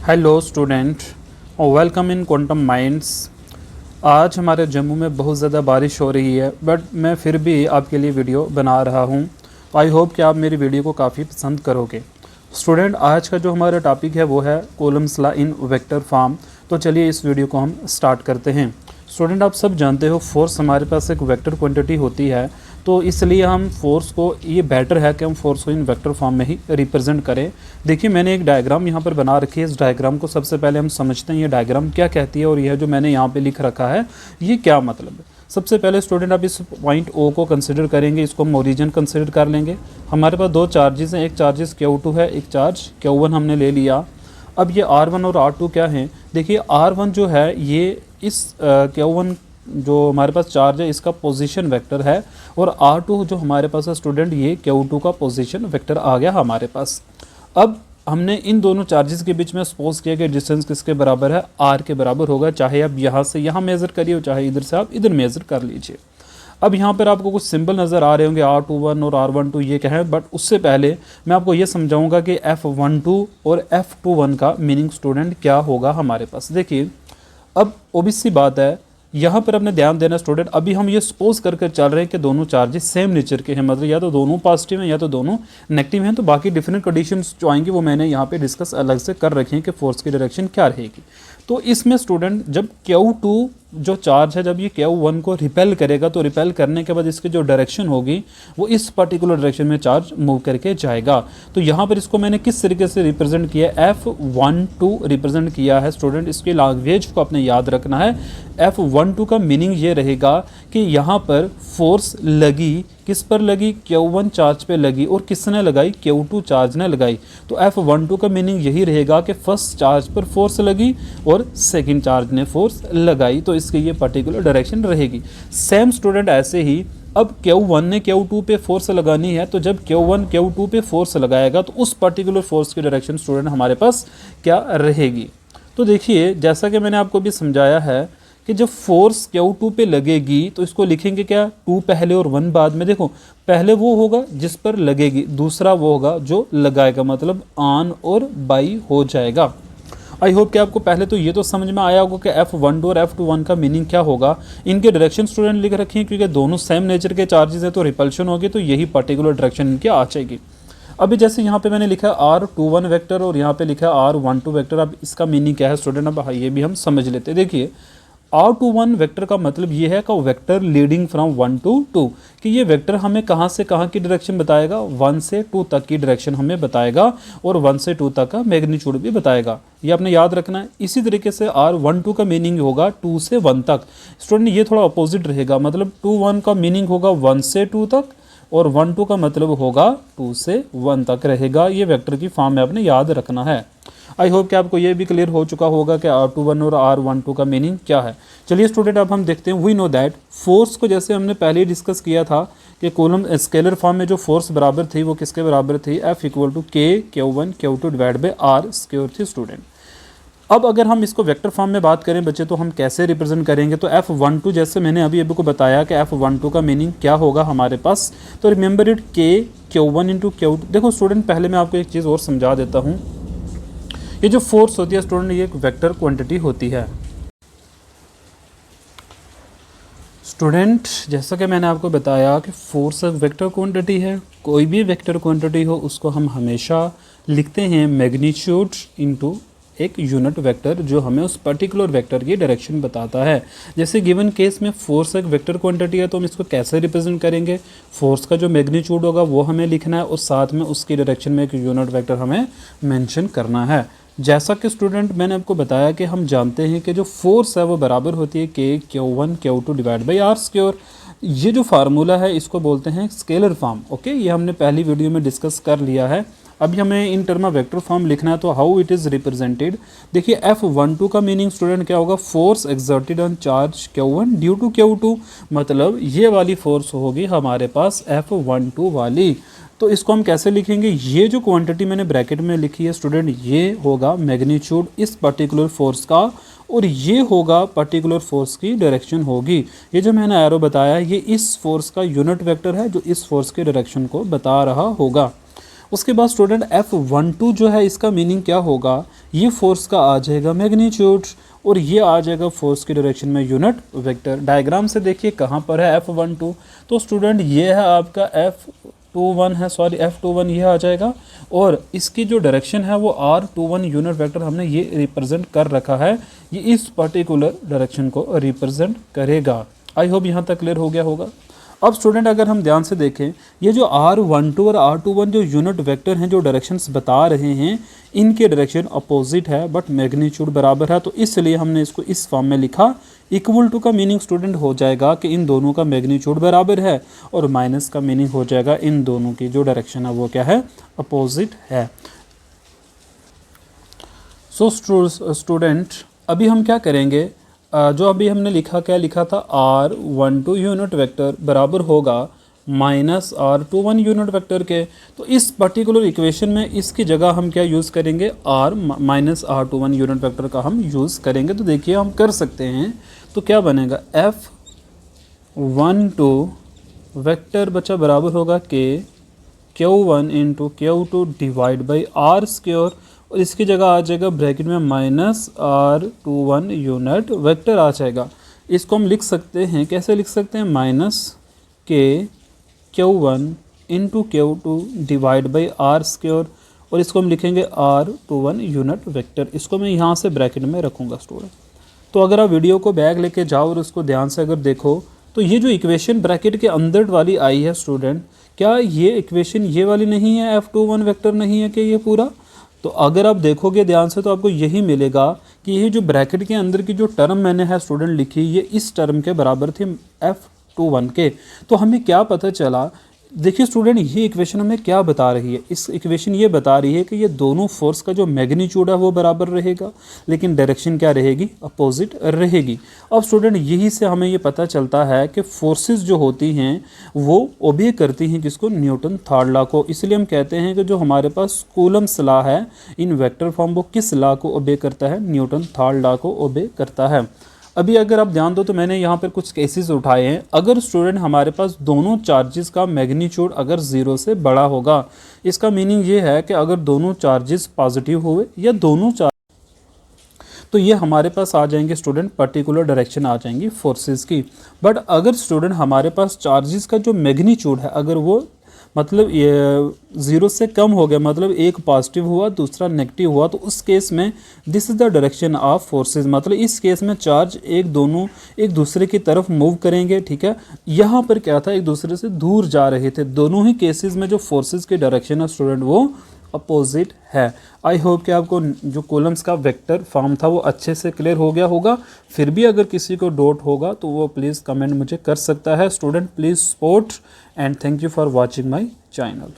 Hello student और welcome in quantum minds. आज हमारे जम्मू में बहुत ज़्यादा बारिश हो रही है, बट मैं फिर भी आपके लिए वीडियो बना रहा हूँ। आई होप कि आप मेरी वीडियो को काफ़ी पसंद करोगे। स्टूडेंट, आज का जो हमारा टॉपिक है वो है Coulomb's law in vector form. तो चलिए इस वीडियो को हम स्टार्ट करते हैं। स्टूडेंट, आप सब जानते हो फोर्स हमारे पास एक वेक्टर क्वांटिटी होती है, तो इसलिए हम फोर्स को, ये बेटर है कि हम फोर्स को इन वेक्टर फॉर्म में ही रिप्रेजेंट करें। देखिए, मैंने एक डायग्राम यहाँ पर बना रखी है। इस डायग्राम को सबसे पहले हम समझते हैं ये डायग्राम क्या कहती है और यह जो मैंने यहाँ पे लिख रखा है ये क्या मतलब है। सबसे पहले स्टूडेंट, आप इस पॉइंट ओ को कंसिडर करेंगे, इसको हम ओरिजिन कंसिडर कर लेंगे। हमारे पास दो चार्जेस हैं, एक चार्जेस Q2 है, एक चार्ज Q1 हमने ले लिया। अब ये R1 और R2 क्या हैं? देखिए, R1 जो है ये इस Q1 जो हमारे पास चार्ज है इसका पोजीशन वेक्टर है, और R2 जो हमारे पास है स्टूडेंट ये Q2 का पोजीशन वेक्टर आ गया हमारे पास। अब हमने इन दोनों चार्जेस के बीच में सपोज किया कि डिस्टेंस किसके बराबर है? R के बराबर होगा। चाहे आप यहाँ से यहाँ मेज़र करिए, चाहे इधर से आप इधर मेज़र कर लीजिए। अब यहाँ पर आपको कुछ सिंबल नज़र आ रहे होंगे R21 और R12 ये क्या है, बट उससे पहले मैं आपको ये समझाऊंगा कि F12 और F21 का मीनिंग स्टूडेंट क्या होगा हमारे पास। देखिए, अब ओबियस सी बात है, यहाँ पर अपने ध्यान देना स्टूडेंट। अभी हम ये सपोज करके चल रहे हैं कि दोनों चार्जेस सेम नेचर के हैं, मतलब या तो दोनों पॉजिटिव हैं या तो दोनों नेगेटिव हैं। तो बाकी डिफरेंट कंडीशंस जो आएंगी वो मैंने यहाँ पे डिस्कस अलग से कर रखे हैं कि फोर्स की डायरेक्शन क्या रहेगी। तो इसमें स्टूडेंट जब Q2 जो चार्ज है जब ये Q1 को रिपेल करेगा, तो रिपेल करने के बाद इसकी जो डायरेक्शन होगी वो इस पर्टिकुलर डायरेक्शन में चार्ज मूव करके जाएगा। तो यहाँ पर इसको मैंने किस तरीके से रिप्रेजेंट किया है? F12 रिप्रेजेंट किया है स्टूडेंट। इसकी लैंग्वेज को आपने याद रखना है। F12 का मीनिंग ये रहेगा कि यहाँ पर फोर्स लगी, किस पर लगी? Q1 चार्ज पे लगी, और किसने लगाई? Q2 चार्ज ने लगाई। तो F12 का मीनिंग यही रहेगा कि फर्स्ट चार्ज पर फोर्स लगी और सेकंड चार्ज ने फोर्स लगाई, तो इसकी ये पर्टिकुलर डायरेक्शन रहेगी। सेम स्टूडेंट ऐसे ही अब Q1 ने Q2 पे फोर्स लगानी है, तो जब Q1 Q2 पे फोर्स लगाएगा तो उस पर्टिकुलर फोर्स की डायरेक्शन स्टूडेंट हमारे पास क्या रहेगी? तो देखिए, जैसा कि मैंने आपको भी समझाया है कि जब फोर्स Q2 पे लगेगी तो इसको लिखेंगे क्या? 2 पहले और 1 बाद में। देखो, पहले वो होगा जिस पर लगेगी, दूसरा वो होगा जो लगाएगा, मतलब ऑन और बाई हो जाएगा। आई होप कि आपको पहले तो ये तो समझ में आया होगा कि F12 और F21 का मीनिंग क्या होगा। इनके डायरेक्शन स्टूडेंट लिख रखे हैं क्योंकि दोनों सेम नेचर के चार्जेस हैं, तो रिपल्शन होगी, तो यही पर्टिकुलर डायरेक्शन इनकी आ जाएगी। अभी जैसे यहाँ पे मैंने लिखा है R21 वेक्टर और यहाँ पे लिखा है R12 वेक्टर। अब इसका मीनिंग क्या है स्टूडेंट, अब ये भी हम समझ लेते हैं। देखिए, R21 वेक्टर का मतलब ये है कि वेक्टर लीडिंग फ्रॉम 1 to 2, कि ये वेक्टर हमें कहाँ से कहाँ की डायरेक्शन बताएगा? 1 से 2 तक की डायरेक्शन हमें बताएगा, और 1 से 2 तक का मैग्नीट्यूड भी बताएगा। ये आपने याद रखना है। इसी तरीके से R12 का मीनिंग होगा 2 से 1 तक। स्टूडेंट, ये थोड़ा अपोजिट रहेगा, मतलब 2-1 का मीनिंग होगा 1 से 2 तक, और 1-2 का मतलब होगा 2 से 1 तक रहेगा। ये वेक्टर की फॉर्म में आपने याद रखना है। आई होप कि आपको ये भी क्लियर हो चुका होगा कि R21 और R12 का मीनिंग क्या है। चलिए स्टूडेंट, अब हम देखते हैं। वी नो दैट फोर्स को, जैसे हमने पहले ही डिस्कस किया था कि कॉलम स्केलर फॉर्म में जो फोर्स बराबर थी वो किसके बराबर थी? F = K Q1 Q2 / R² थी स्टूडेंट। अब अगर हम इसको वेक्टर फॉर्म में बात करें बच्चे, तो हम कैसे रिप्रेजेंट करेंगे? तो F12, जैसे मैंने अभी को बताया कि F12 का मीनिंग क्या होगा हमारे पास, तो remember it K Q1 × Q2। देखो स्टूडेंट, पहले मैं आपको एक चीज़ और समझा देता हूँ। ये जो फोर्स होती है स्टूडेंट, ये एक वेक्टर क्वांटिटी होती है स्टूडेंट। जैसा कि मैंने आपको बताया कि फोर्स एक वेक्टर क्वांटिटी है। कोई भी वेक्टर क्वांटिटी हो उसको हम हमेशा लिखते हैं मैग्नीट्यूड इनटू एक यूनिट वेक्टर, जो हमें उस पर्टिकुलर वेक्टर की डायरेक्शन बताता है। जैसे गिवन केस में फोर्स एक वेक्टर क्वांटिटी है, तो हम इसको कैसे रिप्रेजेंट करेंगे? फोर्स का जो मैग्नीट्यूड होगा वो हमें लिखना है, और साथ में उसकी डायरेक्शन में एक यूनिट वेक्टर हमें मेंशन करना है। जैसा कि स्टूडेंट मैंने आपको बताया कि हम जानते हैं कि जो फोर्स है वो बराबर होती है K Q1 Q2 / R²। ये जो फार्मूला है इसको बोलते हैं स्केलर फॉर्म। ओके, ये हमने पहली वीडियो में डिस्कस कर लिया है। अभी हमें in term of vector form लिखना है, तो हाउ इट इज़ रिप्रेजेंटेड। देखिए, F12 का मीनिंग स्टूडेंट क्या होगा? Force exerted on charge Q1 due to Q2, मतलब ये वाली फोर्स होगी हमारे पास F12 वाली। तो इसको हम कैसे लिखेंगे? ये जो क्वांटिटी मैंने ब्रैकेट में लिखी है स्टूडेंट, ये होगा मैग्नीट्यूड इस पर्टिकुलर फोर्स का, और ये होगा पर्टिकुलर फोर्स की डायरेक्शन होगी। ये जो मैंने एरो बताया ये इस फोर्स का यूनिट वेक्टर है जो इस फोर्स की डायरेक्शन को बता रहा होगा। उसके बाद स्टूडेंट F12 जो है इसका मीनिंग क्या होगा, ये फोर्स का आ जाएगा मैग्नीट्यूड और ये आ जाएगा फोर्स की डायरेक्शन में यूनिट वेक्टर। डायग्राम से देखिए कहाँ पर है F12, तो स्टूडेंट ये है आपका F21 है, सॉरी F21 ये आ जाएगा और इसकी जो डायरेक्शन है वो R21 यूनिट वेक्टर हमने ये रिप्रेजेंट कर रखा है, ये इस पर्टिकुलर डायरेक्शन को रिप्रेजेंट करेगा। आई होप यहाँ तक क्लियर हो गया होगा। अब स्टूडेंट अगर हम ध्यान से देखें, ये जो R12 और R21 जो यूनिट वेक्टर हैं, जो डायरेक्शंस बता रहे हैं, इनके डायरेक्शन अपोजिट है बट मैग्नीट्यूड बराबर है, तो इसलिए हमने इसको इस फॉर्म में लिखा। इक्वल टू का मीनिंग स्टूडेंट हो जाएगा कि इन दोनों का मैग्नीट्यूड बराबर है और माइनस का मीनिंग हो जाएगा इन दोनों की जो डायरेक्शन है वो क्या है, अपोजिट है। सो स्टूडेंट अभी हम क्या करेंगे, जो अभी हमने लिखा, क्या लिखा था, R12 यूनिट वेक्टर बराबर होगा माइनस R21 यूनिट वेक्टर के। तो इस पर्टिकुलर इक्वेशन में इसकी जगह हम क्या यूज़ करेंगे, माइनस R21 यूनिट वेक्टर का हम यूज़ करेंगे। तो देखिए हम कर सकते हैं, तो क्या बनेगा, F12 वेक्टर बचा बराबर होगा के Q1 into Q2 divide by R square, और इसकी जगह आ जाएगा ब्रैकेट में माइनस R21 यूनिट वेक्टर आ जाएगा। इसको हम लिख सकते हैं, कैसे लिख सकते हैं, माइनस के Q1 into Q2 divide by R square, और इसको हम लिखेंगे R21 यूनिट वेक्टर। इसको मैं यहाँ से ब्रैकेट में रखूँगा स्टूडेंट। तो अगर आप वीडियो को बैक लेके जाओ और उसको ध्यान से अगर देखो, तो ये जो इक्वेशन ब्रैकेट के अंदर वाली आई है स्टूडेंट, क्या ये इक्वेशन ये वाली नहीं है, F21 वेक्टर नहीं है कि ये पूरा? तो अगर आप देखोगे ध्यान से तो आपको यही मिलेगा कि ये जो ब्रैकेट के अंदर की जो टर्म मैंने है स्टूडेंट लिखी, ये इस टर्म के बराबर थी F21 के। तो हमें क्या पता चला, देखिए स्टूडेंट ये इक्वेशन हमें क्या बता रही है, इस इक्वेशन ये बता रही है कि ये दोनों फोर्स का जो मैग्नीट्यूड है वो बराबर रहेगा, लेकिन डायरेक्शन क्या रहेगी, अपोजिट रहेगी। अब स्टूडेंट यही से हमें ये पता चलता है कि फोर्सेस जो होती हैं वो ओबे करती हैं किसको, न्यूटन थर्ड लॉ को। इसलिए हम कहते हैं कि जो हमारे पास कूलम्स लॉ है इन वेक्टर फॉर्म, वो किस लॉ को ओबे करता है, न्यूटन थर्ड लॉ को ओबे करता है। अभी अगर आप ध्यान दो तो मैंने यहाँ पर कुछ केसेस उठाए हैं। अगर स्टूडेंट हमारे पास दोनों चार्जेस का मैग्नीट्यूड अगर 0 से बड़ा होगा, इसका मीनिंग ये है कि अगर दोनों चार्जेस पॉजिटिव हुए या दोनों चार्ज, तो ये हमारे पास आ जाएंगे स्टूडेंट पर्टिकुलर डायरेक्शन आ जाएंगी फोर्सेस की। बट अगर स्टूडेंट हमारे पास चार्जेस का जो मैग्नीट्यूड है अगर वो मतलब ये 0 से कम हो गया, मतलब एक पॉजिटिव हुआ दूसरा नेगेटिव हुआ, तो उस केस में this is the direction of forces, मतलब इस केस में चार्ज दोनों एक दूसरे की तरफ मूव करेंगे। ठीक है, यहाँ पर क्या था, एक दूसरे से दूर जा रहे थे। दोनों ही केसेस में जो फोर्सेस की डायरेक्शन है स्टूडेंट वो अपोजिट है। आई होप कि आपको जो कॉलम्स का वेक्टर फॉर्म था वो अच्छे से क्लियर हो गया होगा। फिर भी अगर किसी को डाउट होगा तो वो प्लीज़ कमेंट मुझे कर सकता है। Student please support and thank you for watching my channel.